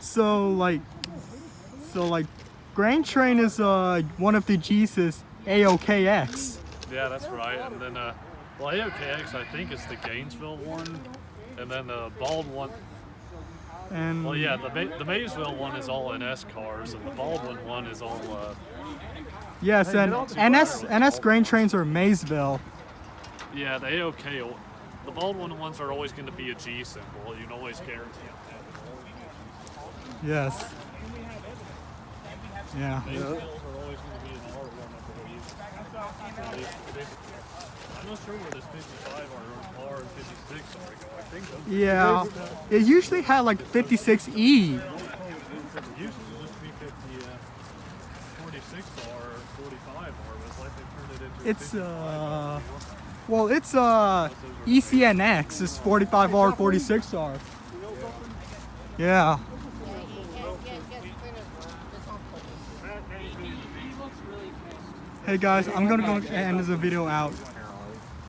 So like Grain Train is one of the G's is AOKX. Yeah, that's right. And then well, AOKX I think is the Gainesville one, and then the Baldwin. And well, yeah, the Maysville one is all NS cars, and the Baldwin one is all. Yes, and NS Grain Trains are Maysville. Yeah, the AOK, the Baldwin ones are always going to be a G symbol. You can always guarantee them. Yes. Yeah. Maybills are always going to be an R1, I believe. I'm not sure where this 55 or and 56 are going. I think those. Yeah. It usually had like 56E. It used to just be 46R or 45R, but it's like they turned it into. It's well, it's ECNX is 45R, 46R. Yeah. Hey guys, I'm gonna go end this video out.